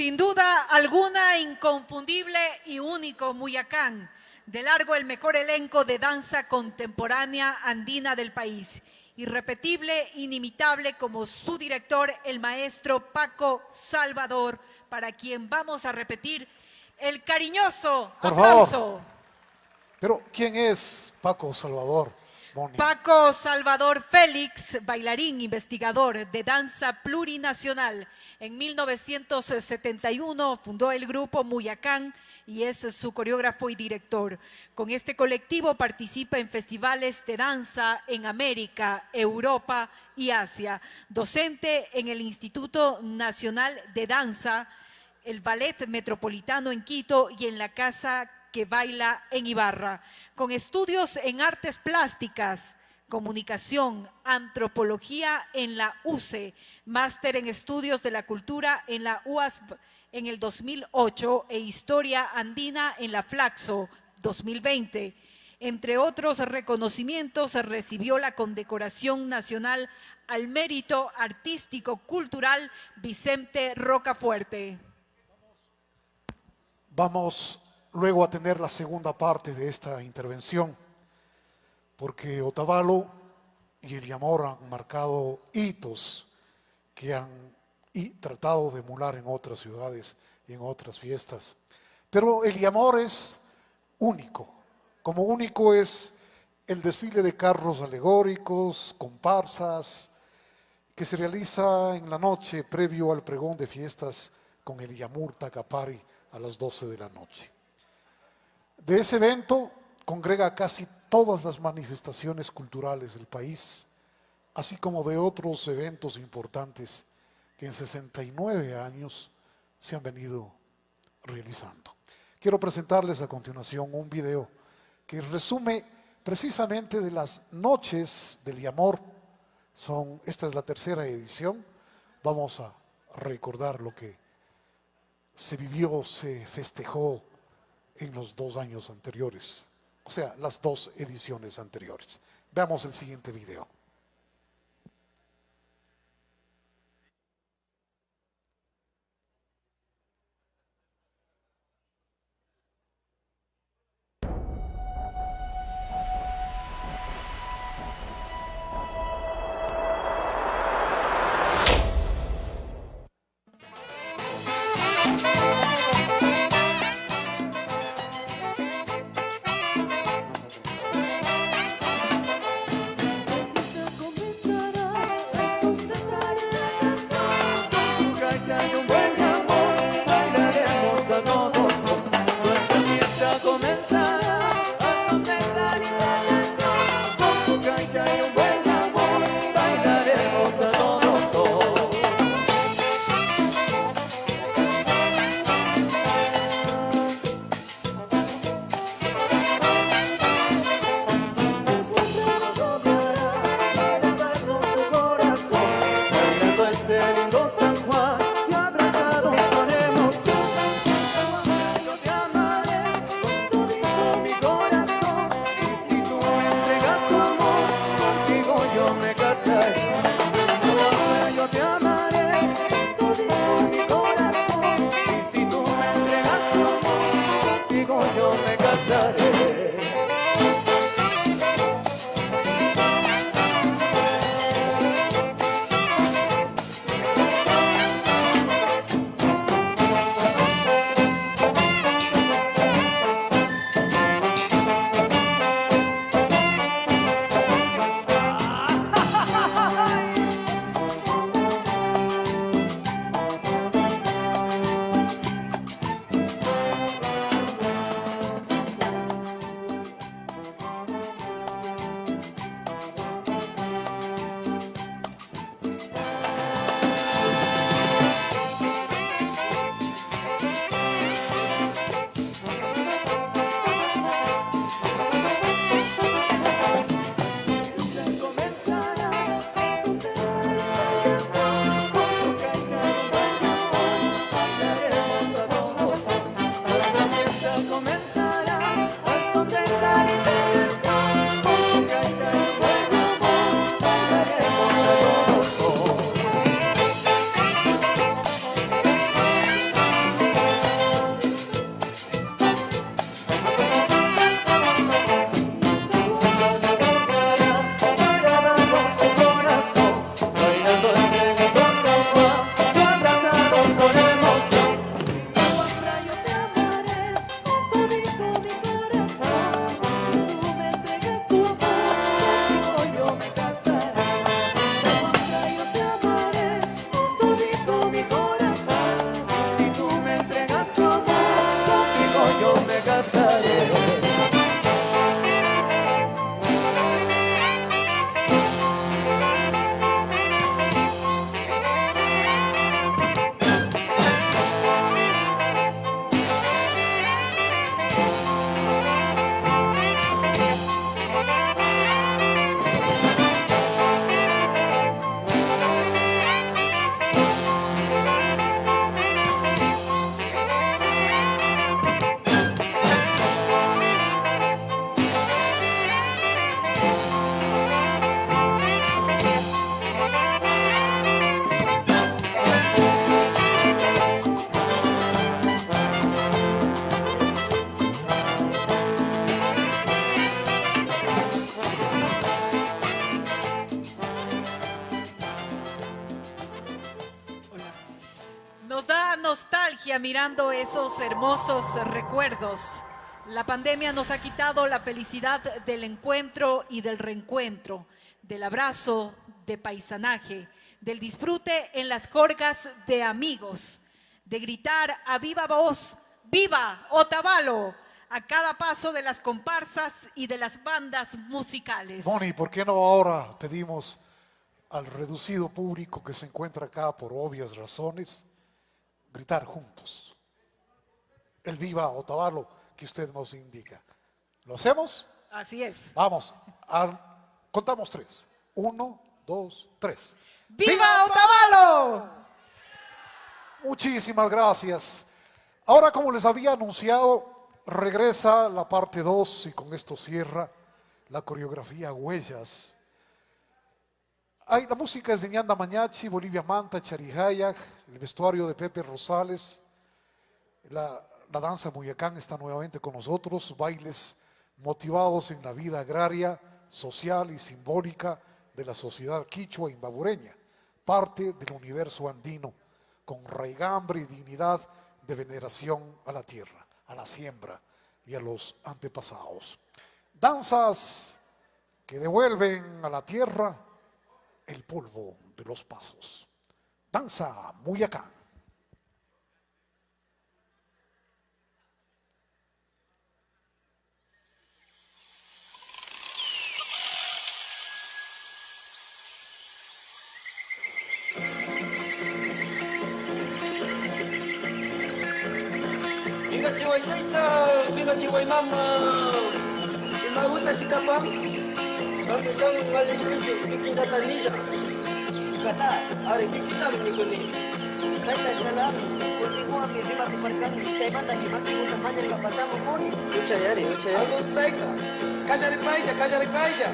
Sin duda alguna, inconfundible y único Muyacán, de largo el mejor elenco de danza contemporánea andina del país. Irrepetible, inimitable como su director, el maestro Paco Salvador, para quien vamos a repetir el cariñoso aplauso. Pero, ¿quién es Paco Salvador, Moni? Paco Salvador Félix, bailarín, investigador de danza plurinacional. En 1971 fundó el grupo Muyacán y es su coreógrafo y director. Con este colectivo participa en festivales de danza en América, Europa y Asia. Docente en el Instituto Nacional de Danza, el Ballet Metropolitano en Quito y en la Casa que Baila en Ibarra, con estudios en artes plásticas, comunicación, antropología en la UCE, máster en estudios de la cultura en la UASB en el 2008 e historia andina en la Flaxo 2020. Entre otros reconocimientos, recibió la condecoración nacional al mérito artístico cultural Vicente Rocafuerte. Vamos luego a tener la segunda parte de esta intervención, porque Otavalo y el Yamor han marcado hitos que han tratado de emular en otras ciudades y en otras fiestas. Pero el Yamor es único, como único es el desfile de carros alegóricos, comparsas, que se realiza en la noche previo al pregón de fiestas con el Yamur Tacapari a las 12 de la noche. De ese evento congrega casi todas las manifestaciones culturales del país, así como de otros eventos importantes que en 69 años se han venido realizando. Quiero presentarles a continuación un video que resume precisamente de las noches del Yamor. Esta es la tercera edición. Vamos a recordar lo que se vivió, se festejó en los 2 años anteriores, o sea, las 2 ediciones anteriores. Veamos el siguiente video. familia mirando esos hermosos recuerdos. La pandemia nos ha quitado la felicidad del encuentro y del reencuentro, del abrazo, de paisanaje, del disfrute en las jorgas de amigos, de gritar a viva voz, ¡viva Otavalo!, a cada paso de las comparsas y de las bandas musicales. Moni, ¿por qué no ahora pedimos al reducido público que se encuentra acá por obvias razones gritar juntos el viva Otavalo que usted nos indica? ¿Lo hacemos? Así es. Vamos, contamos 3. 1, 2, 3. ¡Viva Otavalo! Muchísimas gracias. Ahora, como les había anunciado, regresa la parte 2 y con esto cierra la coreografía Huellas. La música es de Ñanda Mañachi, Bolivia Manta, Charijaya, el vestuario de Pepe Rosales, la danza Muyacán está nuevamente con nosotros, bailes motivados en la vida agraria, social y simbólica de la sociedad quichua imbabureña, parte del universo andino, con raigambre y dignidad de veneración a la tierra, a la siembra y a los antepasados. Danzas que devuelven a la tierra el polvo de los pasos. Danza Muyacán. Viva Chihuahua Salsa, viva Chihuahua Mama. Si me gusta Chicapán, vamos a un mal de Vicky Natalilla. Kata, ahora Vicky sabe que con él. Salsa Chala, continúa que se va a marcar y se manda que más que una mañana que pasamos Moni. Lucha ya, lucha ya. Vamos, Taika. Cállale paisa, cállale paisa.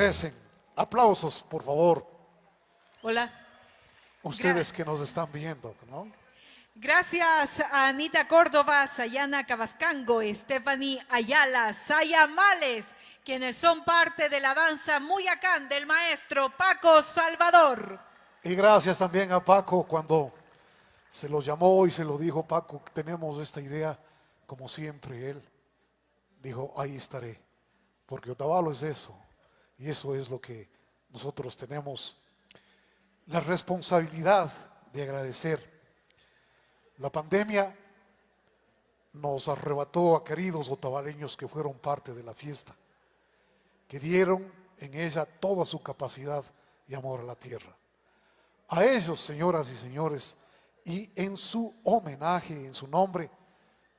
merecen. Aplausos, por favor. Hola. Ustedes que nos están viendo, ¿no? Gracias a Anita Córdoba, Sayana Cabascango, Stephanie Ayala, Saya Males, quienes son parte de la danza Muyacán del maestro Paco Salvador. Y gracias también a Paco cuando se lo llamó y se lo dijo: Paco, tenemos esta idea, como siempre él dijo, ahí estaré, porque Otavalo es eso, y eso es lo que nosotros tenemos la responsabilidad de agradecer. La pandemia nos arrebató a queridos otavaleños que fueron parte de la fiesta, que dieron en ella toda su capacidad y amor a la tierra. A ellos, señoras y señores, y en su homenaje, en su nombre,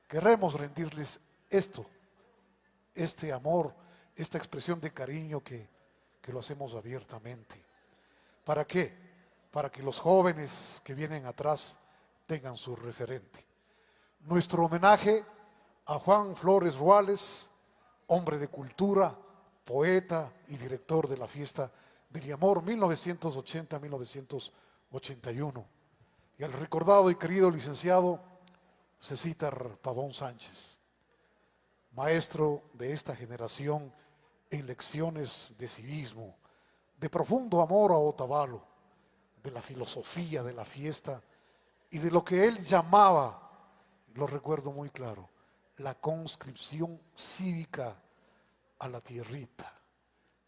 queremos rendirles este amor, esta expresión de cariño que lo hacemos abiertamente. ¿Para qué? Para que los jóvenes que vienen atrás tengan su referente. Nuestro homenaje a Juan Flores Ruales, hombre de cultura, poeta y director de la fiesta del Amor 1980-1981, y al recordado y querido licenciado Cecítar Pavón Sánchez, maestro de esta generación en lecciones de civismo, de profundo amor a Otavalo, de la filosofía de la fiesta y de lo que él llamaba, lo recuerdo muy claro, la conscripción cívica a la tierrita,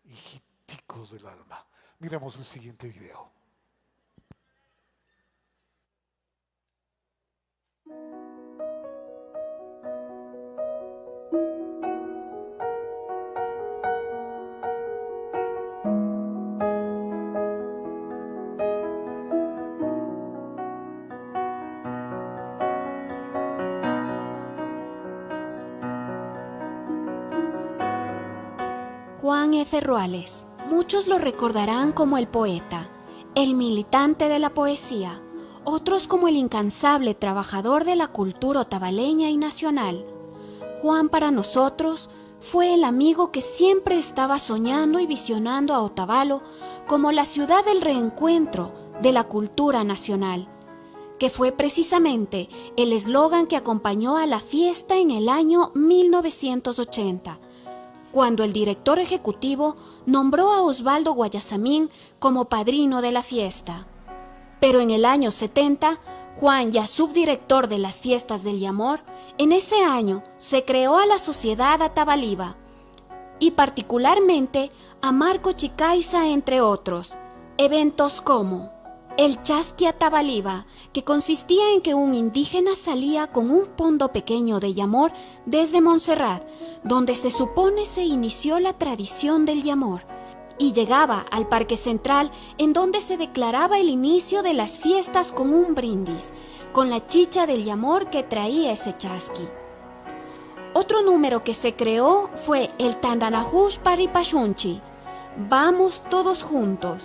hijiticos del alma. Miremos el siguiente video. Juan F. Ruales. Muchos lo recordarán como el poeta, el militante de la poesía, otros como el incansable trabajador de la cultura otavaleña y nacional. Juan para nosotros fue el amigo que siempre estaba soñando y visionando a Otavalo como la ciudad del reencuentro de la cultura nacional, que fue precisamente el eslogan que acompañó a la fiesta en el año 1980, cuando el director ejecutivo nombró a Osvaldo Guayasamín como padrino de la fiesta. Pero en el año 70, Juan, ya subdirector de las fiestas del Yamor, en ese año se creó a la Sociedad Atavaliva, y particularmente a Marco Chicaiza, entre otros, eventos como el Chasqui Atavaliva, que consistía en que un indígena salía con un pondo pequeño de Yamor desde Montserrat, donde se supone se inició la tradición del Yamor, y llegaba al Parque Central, en donde se declaraba el inicio de las fiestas con un brindis, con la chicha del Yamor que traía ese chasqui. Otro número que se creó fue el Tandanajush Paripashunchi, vamos todos juntos,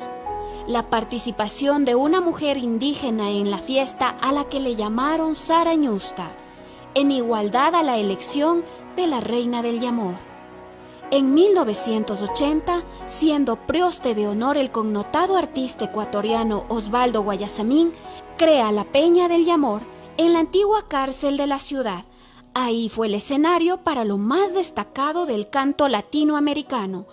la participación de una mujer indígena en la fiesta a la que le llamaron Sarañusta, en igualdad a la elección de la reina del Yamor. En 1980, siendo prioste de honor el connotado artista ecuatoriano Osvaldo Guayasamín, crea la Peña del Yamor en la antigua cárcel de la ciudad. Ahí fue el escenario para lo más destacado del canto latinoamericano,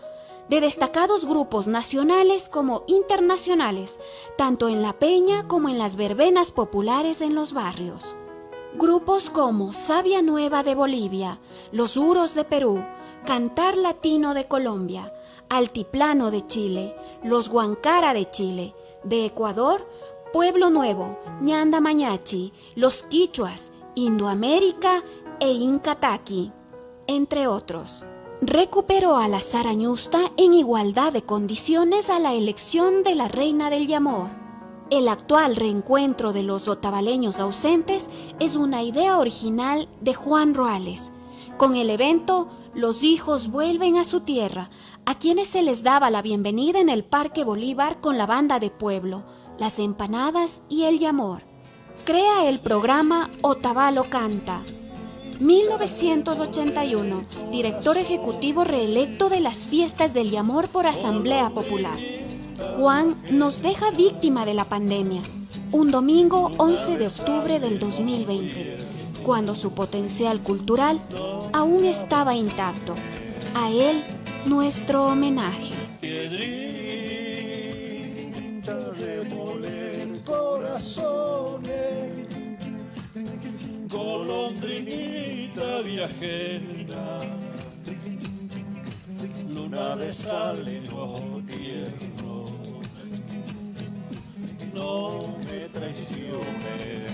de destacados grupos nacionales como internacionales, tanto en la peña como en las verbenas populares en los barrios. Grupos como Savia Nueva de Bolivia, Los Uros de Perú, Cantar Latino de Colombia, Altiplano de Chile, Los Huancara de Chile, de Ecuador, Pueblo Nuevo, Ñanda Mañachi, Los Quichuas, Indoamérica e Incataqui, entre otros. Recuperó a la Sarañusta en igualdad de condiciones a la elección de la reina del Yamor. El actual reencuentro de los otavaleños ausentes es una idea original de Juan Ruales. Con el evento, los hijos vuelven a su tierra, a quienes se les daba la bienvenida en el Parque Bolívar con la banda de pueblo, las empanadas y el Yamor. Crea el programa Otavalo Canta. 1981, director ejecutivo reelecto de las Fiestas del Yamor por Asamblea Popular. Juan nos deja víctima de la pandemia, un domingo 11 de octubre del 2020, cuando su potencial cultural aún estaba intacto. A él, nuestro homenaje. Piedrita de moler corazones, golondrinita viajera, luna de sal en ojo tierno, no me traiciones.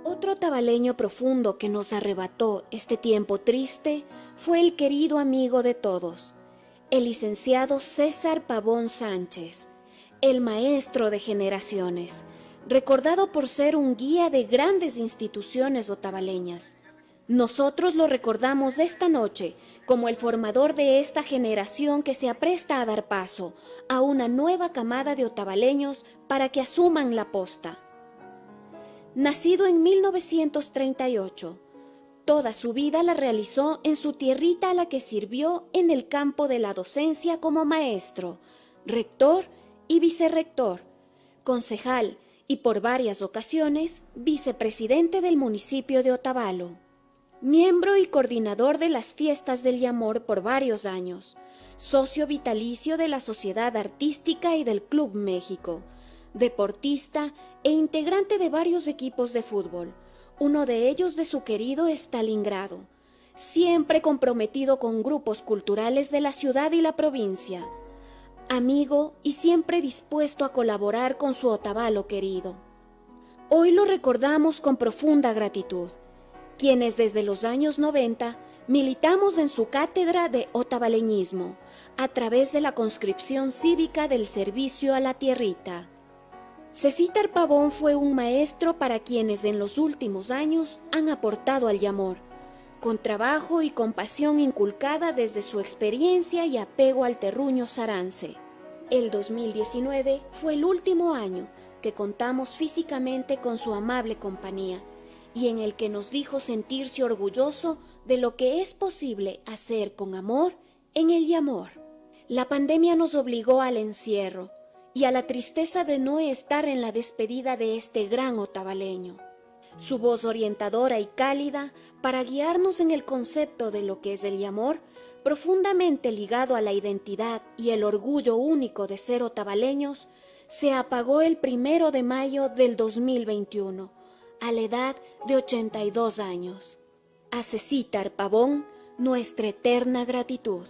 Otro tabaleño profundo que nos arrebató este tiempo triste fue el querido amigo de todos, el licenciado César Pavón Sánchez, el maestro de generaciones, recordado por ser un guía de grandes instituciones otavaleñas. Nosotros lo recordamos esta noche como el formador de esta generación que se apresta a dar paso a una nueva camada de otavaleños para que asuman la posta. Nacido en 1938, toda su vida la realizó en su tierrita a la que sirvió en el campo de la docencia como maestro, rector y vicerrector, concejal y por varias ocasiones vicepresidente del municipio de Otavalo. Miembro y coordinador de las Fiestas del Yamor por varios años, socio vitalicio de la Sociedad Artística y del Club México, deportista e integrante de varios equipos de fútbol, uno de ellos de su querido Stalingrado, siempre comprometido con grupos culturales de la ciudad y la provincia, amigo y siempre dispuesto a colaborar con su Otavalo querido. Hoy lo recordamos con profunda gratitud, quienes desde los años 90 militamos en su cátedra de otavaleñismo a través de la conscripción cívica del servicio a la tierrita. César Pavón fue un maestro para quienes en los últimos años han aportado al Yamor, con trabajo y compasión inculcada desde su experiencia y apego al terruño sarance. El 2019 fue el último año que contamos físicamente con su amable compañía y en el que nos dijo sentirse orgulloso de lo que es posible hacer con amor en el Yamor. La pandemia nos obligó al encierro y a la tristeza de no estar en la despedida de este gran otavaleño. Su voz orientadora y cálida para guiarnos en el concepto de lo que es el Yamor, profundamente ligado a la identidad y el orgullo único de ser otavaleños, se apagó el 1 de mayo del 2021, a la edad de 82 años. A César Pavón, nuestra eterna gratitud.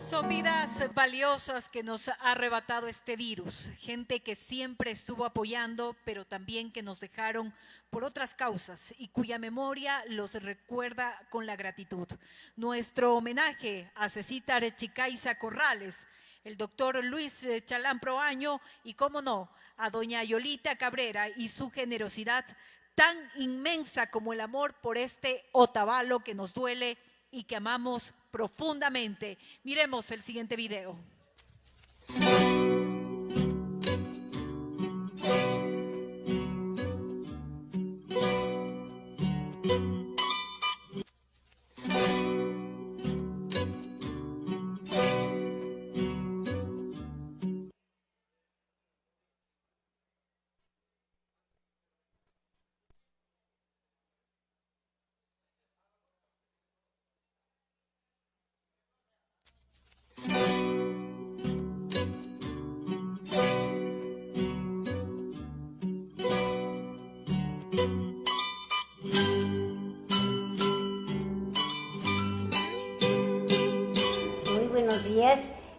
Son vidas valiosas que nos ha arrebatado este virus, gente que siempre estuvo apoyando, pero también que nos dejaron por otras causas y cuya memoria los recuerda con la gratitud. Nuestro homenaje a César Chicaiza Corrales, el doctor Luis Chalán Proaño y, cómo no, a doña Yolita Cabrera y su generosidad tan inmensa como el amor por este Otavalo que nos duele y que amamos profundamente. Miremos el siguiente video.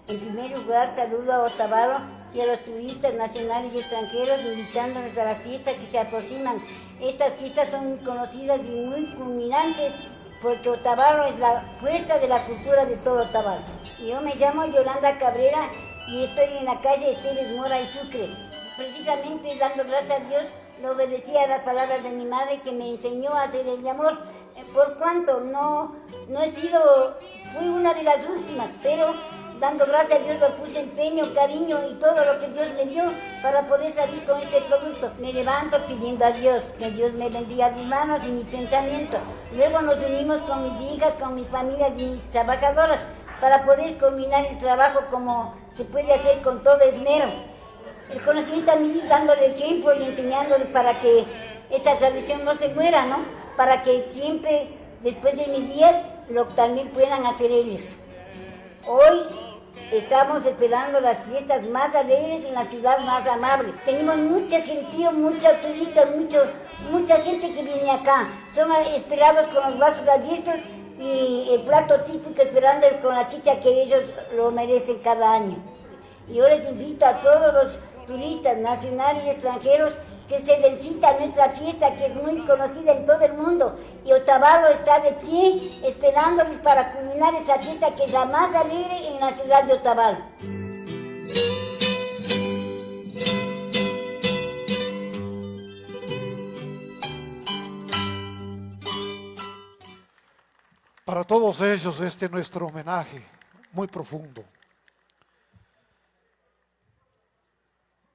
En primer lugar, saludo a Otavalo y a los turistas nacionales y extranjeros, invitándonos a las fiestas que se aproximan. Estas fiestas son conocidas y muy culminantes porque Otavalo es la fuerza de la cultura de todo Otavalo. Yo me llamo Yolanda Cabrera y estoy en la calle Esteles Mora y Sucre. precisamente dando gracias a Dios, le obedecí a las palabras de mi madre que me enseñó a hacer el amor. Por cuanto no he sido, fui una de las últimas, pero dando gracias a Dios le puse empeño, cariño y todo lo que Dios me dio para poder salir con este producto. Me levanto pidiendo a Dios que Dios me bendiga mis manos y mi pensamiento. Luego nos unimos con mis hijas, con mis familias y mis trabajadoras para poder combinar el trabajo como se puede hacer con todo esmero. El conocimiento a mí dándole ejemplo y enseñándoles para que esta tradición no se muera, ¿no? Para que siempre, después de mis días, lo también puedan hacer ellos. Hoy estamos esperando las fiestas más alegres en la ciudad más amable. Tenemos mucha gentío, muchos turistas, mucha gente que viene acá. Son esperados con los brazos abiertos y el plato típico esperando con la chicha que ellos lo merecen cada año. Y yo les invito a todos los turistas nacionales y extranjeros que se den cita a nuestra fiesta que es muy conocida en todo el mundo. Y Otavalo está de pie esperándoles para culminar esa fiesta que es la más alegre en la ciudad de Otavalo. Para todos ellos este es nuestro homenaje muy profundo.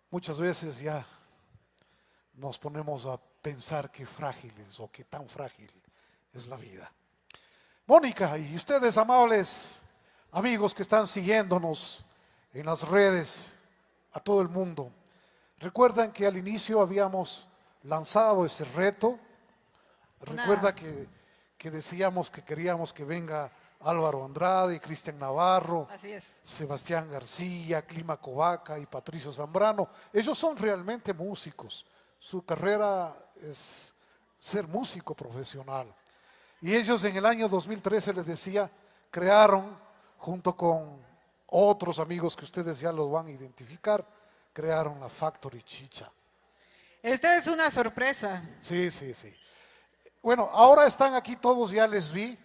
Muchas veces ya nos ponemos a pensar qué frágiles o qué tan frágil es la vida. Mónica y ustedes, amables amigos que están siguiéndonos en las redes a todo el mundo, recuerdan que al inicio habíamos lanzado ese reto. Recuerda que decíamos que queríamos que venga Álvaro Andrade, Cristian Navarro, Así es. Sebastián García, Clímaco Vaca y Patricio Zambrano. Ellos son realmente músicos. Su carrera es ser músico profesional. Y ellos en el año 2013, les decía, crearon, junto con otros amigos que ustedes ya los van a identificar, crearon la Factory Chicha. Esta es una sorpresa. Sí, sí, sí. Bueno, ahora están aquí todos, ya les vi.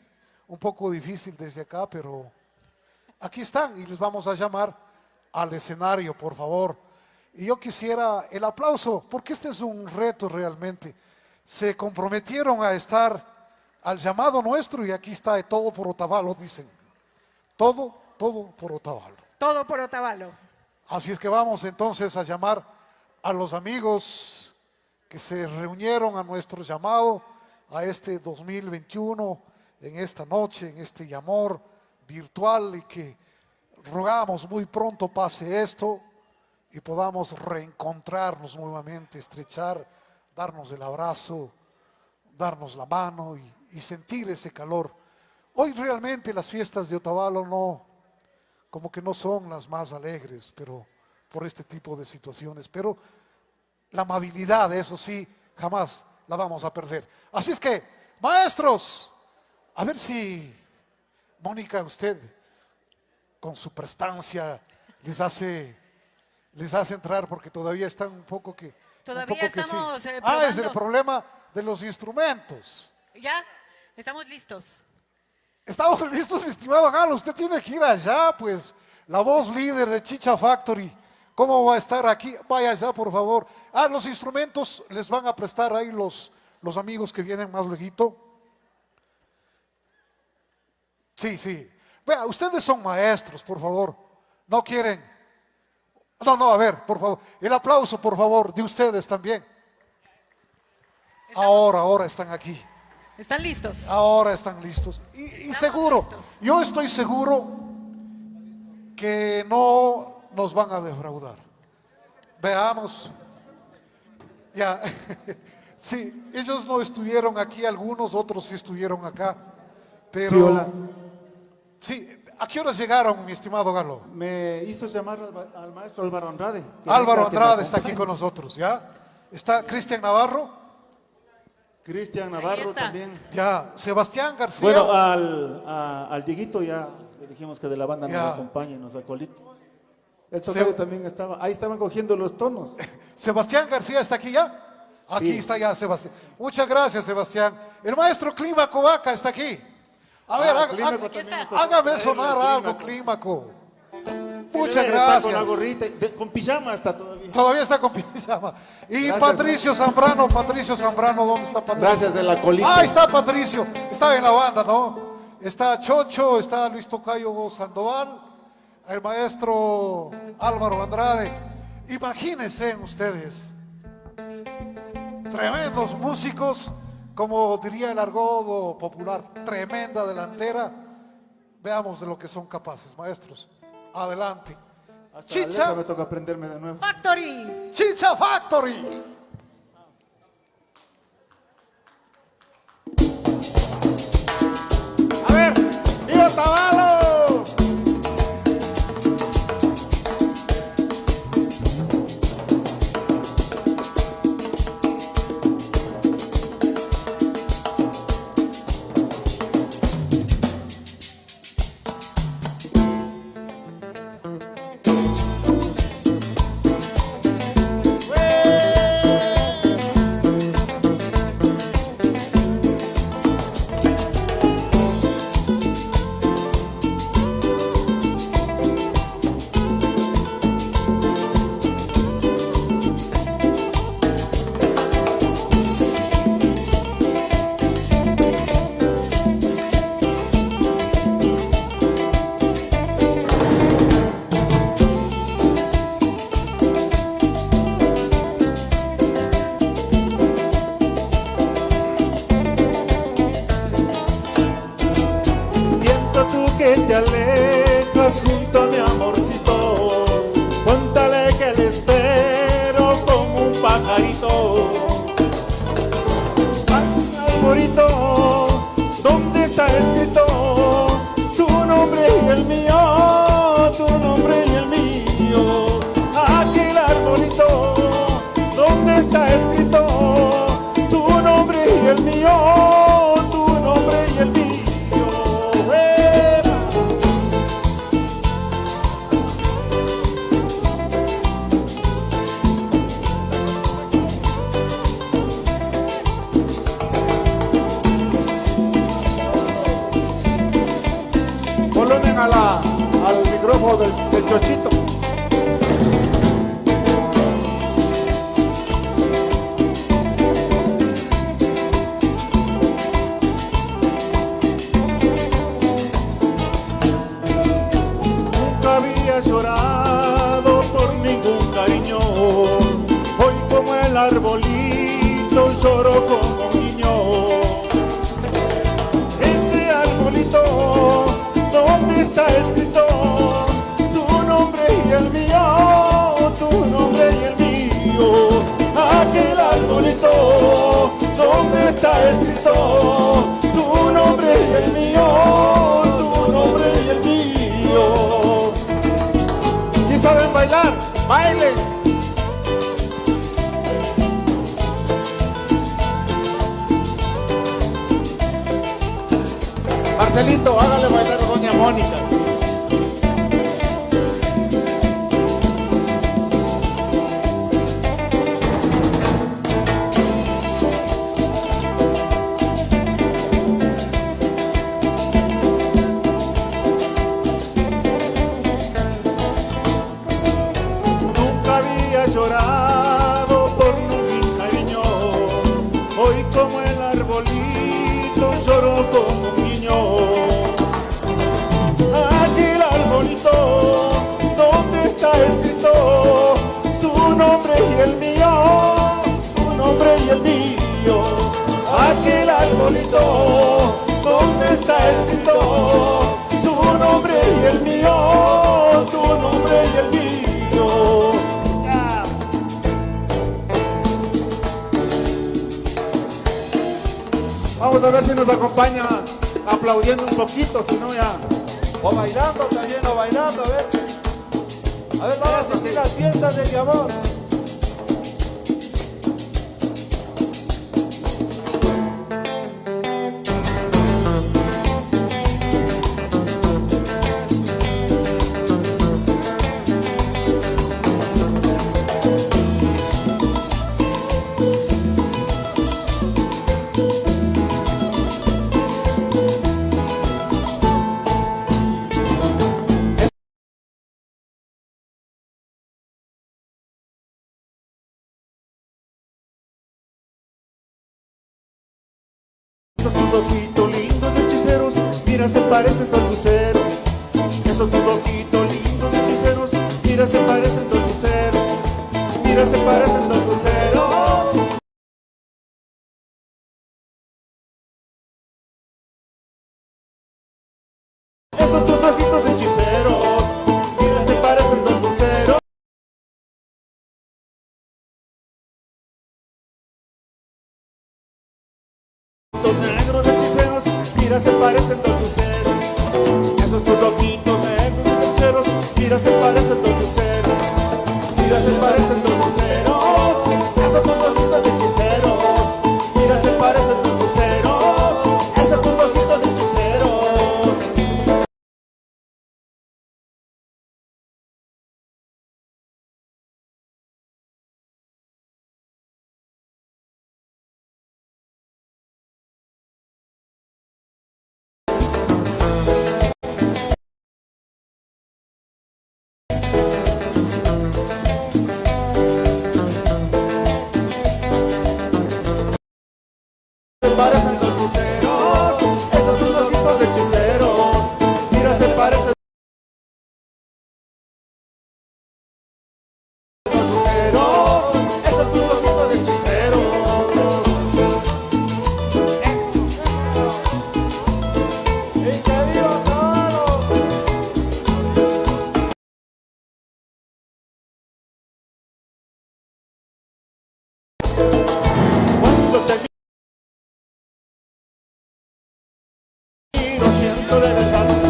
Un poco difícil desde acá, pero aquí están y les vamos a llamar al escenario, por favor. Y yo quisiera el aplauso, porque este es un reto realmente. Se comprometieron a estar al llamado nuestro y aquí está, todo por Otavalo, dicen. Todo por Otavalo. Todo por Otavalo. Así es que vamos entonces a llamar a los amigos que se reunieron a nuestro llamado a este 2021, en esta noche, en este llamor virtual, y que rogamos muy pronto pase esto y podamos reencontrarnos nuevamente, estrechar, darnos el abrazo, darnos la mano y sentir ese calor. Hoy realmente las fiestas de Otavalo no, como que no son las más alegres, pero por este tipo de situaciones, pero la amabilidad, eso sí, jamás la vamos a perder. Así es que, maestros, a ver si Mónica, usted con su prestancia les hace entrar, porque todavía están un poco que... Todavía un poco estamos que sí. probando. Es el problema de los instrumentos. ¿Ya? Estamos listos. Estamos listos, mi estimado Galo. Usted tiene que ir allá, pues, la voz líder de Chicha Factory. ¿Cómo va a estar aquí? Vaya allá, por favor. Los instrumentos les van a prestar ahí los amigos que vienen más lejito. Sí, sí. Vea, ustedes son maestros, por favor. ¿No quieren? No, a ver, por favor. El aplauso, por favor, de ustedes también. Ahora están aquí. ¿Están listos? Ahora están listos. Y seguro, listos. yo estoy seguro que no nos van a defraudar. Veamos. Ya. Sí, ellos no estuvieron aquí, algunos, otros sí estuvieron acá. Pero, Sí, hola. Sí, ¿a qué horas llegaron, mi estimado Galo? Me hizo llamar al maestro Álvaro Andrade. Álvaro que me Andrade está aquí acompañe. con nosotros, ¿ya? Está Cristian Navarro, Cristian Navarro está. también. ya. Sebastián García. Bueno, al Dieguito ya le dijimos que de la banda Ya. nos acompañe, nos acolite. El tocayo también estaba, ahí estaban cogiendo los tonos. Sebastián García está aquí ya. Aquí Sí. está ya Sebastián. Muchas gracias, Sebastián. El maestro Clímaco Vaca está aquí. A ver, Clímaco también está. está. hágame Traerlo, sonar algo, Clímaco. Clímaco. Sí, Muchas está con la gracias. gorrita, con pijama está todavía. Todavía está con pijama. Y Gracias, Patricio Zambrano, ¿dónde está Patricio? Gracias de la colita. Ahí está Patricio, está en la banda, ¿no? Está Chocho, está Luis Tocayo Sandoval, el maestro Álvaro Andrade. Imagínense ustedes, tremendos músicos, como diría el argot popular, tremenda delantera. Veamos de lo que son capaces, maestros. Adelante. Hasta la letra me toca aprenderme de nuevo. Factory. Chicha Factory. A ver, ¡viva Otavalo! Viento tú que te alejas junto a mi amorcito, cuéntale que le espero como un pajarito. Ay, arborito, ¿dónde está escrito tu nombre y el mío? Tu nombre y el mío. Aquel arbolito, ¿dónde está escrito tu nombre y el mío? Tu nombre y el mío. Volumen al micrófono del Chochito. Nunca había llorado por ningún cariño, hoy como el arbolito lloro como un niño. Ese arbolito, ¿dónde está escrito tu nombre y el mío? Tu nombre y el mío. Aquel arbolito, ¿dónde está escrito tu nombre y el mío? Tu nombre y el mío. ¿Sí saben bailar? ¡Bailen! Marcelito, hágale bailar a doña Mónica. Nunca había llorado por ningún cariño, hoy como el arbolito lloro como un niño. Aquel arbolito, ¿dónde está escrito tu nombre y el mío? Tu nombre y el mío. Aquel arbolito, ¿dónde está escrito tu nombre y el mío? Tu nombre y el mío. Ya. Vamos a ver si nos acompaña aplaudiendo un poquito, si no ya. O bailando también, o bailando, a ver. A ver, vamos a hacer las fiestas de mi amor. mira se parecen tu lucero. Esos tus ojitos lindos de hechiceros, mira se parecen tu lucero. Mira se parecen tu luceros. Esos tus ojitos de hechiceros, mira se parecen tu lucero. Los negros de hechiceros, mira se parecen dos luceros. Esos tus ojitos negros de hechiceros, mira se parecen dos luceros. Mira se parecen dos luceros. Esos tus ojitos de hechiceros, mira se parecen dos luceros. Esos tus ojitos de hechiceros. Se parecen dos luceros. Esos tus ojitos de hechiceros, mira se parecen dos luceros. Esos tus ojitos de hechiceros. ¡Ey, que viva Carlos! Cuando te miro siento de verdad